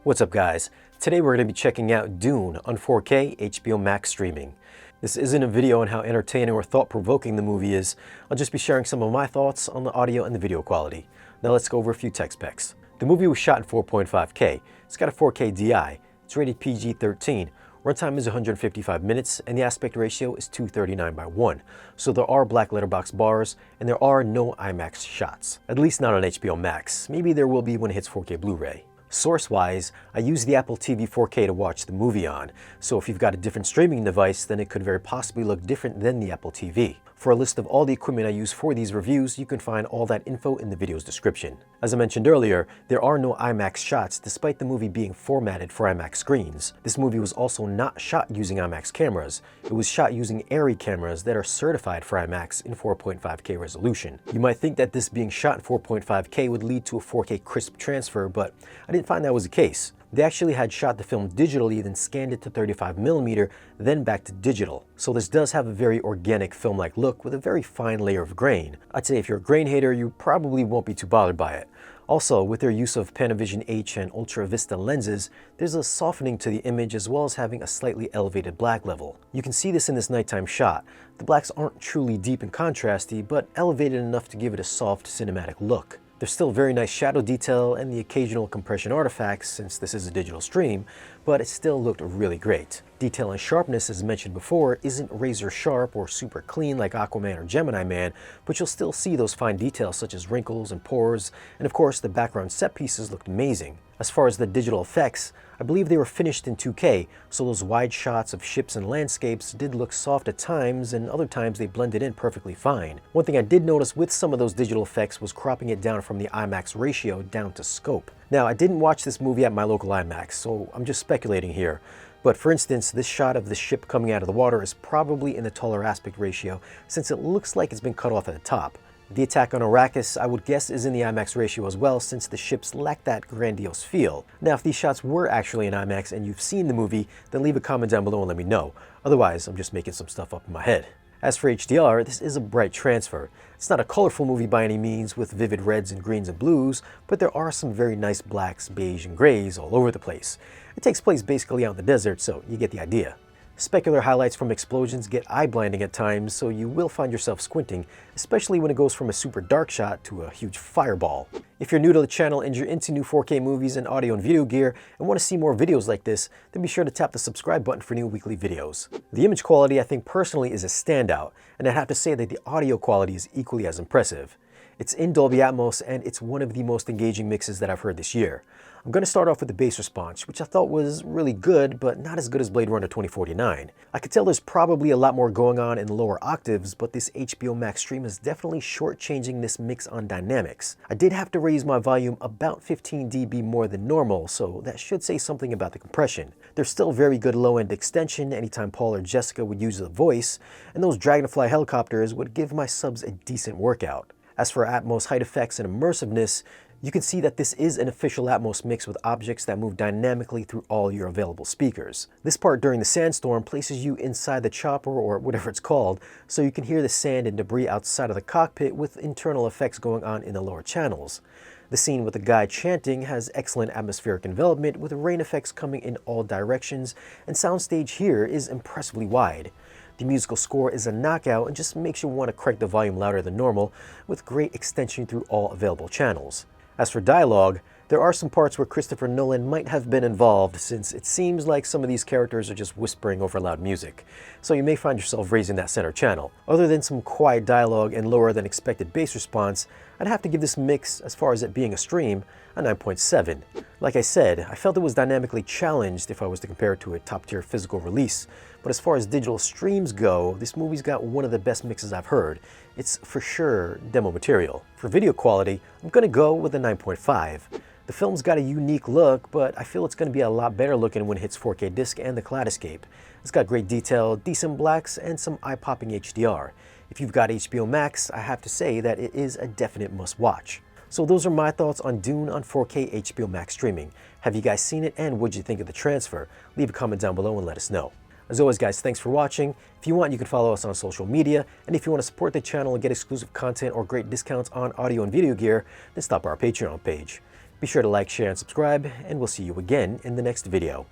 What's up guys? Today we're going to be checking out Dune on 4K HBO Max streaming. This isn't a video on how entertaining or thought-provoking the movie is. I'll just be sharing some of my thoughts on the audio and the video quality. Now let's go over a few tech specs. The movie was shot in 4.5K. It's got a 4K DI. It's rated PG-13. Runtime is 155 minutes and the aspect ratio is 239:1. So there are black letterbox bars and there are no IMAX shots. At least not on HBO Max. Maybe there will be when it hits 4K Blu-ray. Source-wise, I use the Apple TV 4K to watch the movie on, so if you've got a different streaming device, then it could very possibly look different than the Apple TV. For a list of all the equipment I use for these reviews, you can find all that info in the video's description. As I mentioned earlier, there are no IMAX shots despite the movie being formatted for IMAX screens. This movie was also not shot using IMAX cameras. It was shot using ARRI cameras that are certified for IMAX in 4.5K resolution. You might think that this being shot in 4.5K would lead to a 4K crisp transfer, but I didn't find that was the case. They actually had shot the film digitally, then scanned it to 35mm, then back to digital. So this does have a very organic film-like look with a very fine layer of grain. I'd say if you're a grain hater, you probably won't be too bothered by it. Also, with their use of Panavision H and Ultra Vista lenses, there's a softening to the image as well as having a slightly elevated black level. You can see this in this nighttime shot. The blacks aren't truly deep and contrasty, but elevated enough to give it a soft cinematic look. There's still very nice shadow detail and the occasional compression artifacts since this is a digital stream, but it still looked really great. Detail and sharpness, as mentioned before, isn't razor sharp or super clean like Aquaman or Gemini Man, but you'll still see those fine details such as wrinkles and pores, and of course the background set pieces looked amazing. As far as the digital effects, I believe they were finished in 2K, so those wide shots of ships and landscapes did look soft at times, and other times they blended in perfectly fine. One thing I did notice with some of those digital effects was cropping it down from the IMAX ratio down to scope. Now, I didn't watch this movie at my local IMAX, so I'm just speculating here. But for instance, this shot of the ship coming out of the water is probably in the taller aspect ratio since it looks like it's been cut off at the top. The attack on Arrakis, I would guess, is in the IMAX ratio as well since the ships lack that grandiose feel. Now, if these shots were actually in IMAX and you've seen the movie, then leave a comment down below and let me know. Otherwise, I'm just making some stuff up in my head. As for HDR, this is a bright transfer. It's not a colorful movie by any means with vivid reds and greens and blues, but there are some very nice blacks, beige, and grays all over the place. It takes place basically out in the desert, so you get the idea. Specular highlights from explosions get eye-blinding at times, so you will find yourself squinting, especially when it goes from a super dark shot to a huge fireball. If you're new to the channel and you're into new 4K movies and audio and video gear and want to see more videos like this, then be sure to tap the subscribe button for new weekly videos. The image quality, I think personally, is a standout, and I'd have to say that the audio quality is equally as impressive. It's in Dolby Atmos, and it's one of the most engaging mixes that I've heard this year. I'm going to start off with the bass response, which I thought was really good, but not as good as Blade Runner 2049. I could tell there's probably a lot more going on in the lower octaves, but this HBO Max stream is definitely shortchanging this mix on dynamics. I did have to raise my volume about 15 dB more than normal, so that should say something about the compression. There's still very good low-end extension anytime Paul or Jessica would use the voice, and those Dragonfly helicopters would give my subs a decent workout. As for Atmos height effects and immersiveness, you can see that this is an official Atmos mix with objects that move dynamically through all your available speakers. This part during the sandstorm places you inside the chopper or whatever it's called, so you can hear the sand and debris outside of the cockpit with internal effects going on in the lower channels. The scene with the guy chanting has excellent atmospheric envelopment with rain effects coming in all directions, and soundstage here is impressively wide. The musical score is a knockout and just makes you want to crank the volume louder than normal, with great extension through all available channels. As for dialogue, there are some parts where Christopher Nolan might have been involved since it seems like some of these characters are just whispering over loud music, so you may find yourself raising that center channel. Other than some quiet dialogue and lower than expected bass response, I'd have to give this mix, as far as it being a stream, a 9.7. Like I said, I felt it was dynamically challenged if I was to compare it to a top-tier physical release, but as far as digital streams go, this movie's got one of the best mixes I've heard. It's for sure demo material. For video quality, I'm gonna go with a 9.5. The film's got a unique look, but I feel it's gonna be a lot better looking when it hits 4K disc and the Kaleidoscape. It's got great detail, decent blacks, and some eye-popping HDR. If you've got HBO Max, I have to say that it is a definite must-watch. So those are my thoughts on Dune on 4K HBO Max streaming. Have you guys seen it, and what'd you think of the transfer? Leave a comment down below and let us know. As always, guys, thanks for watching. If you want, you can follow us on social media, and if you want to support the channel and get exclusive content or great discounts on audio and video gear, then stop by our Patreon page. Be sure to like, share, and subscribe, and we'll see you again in the next video.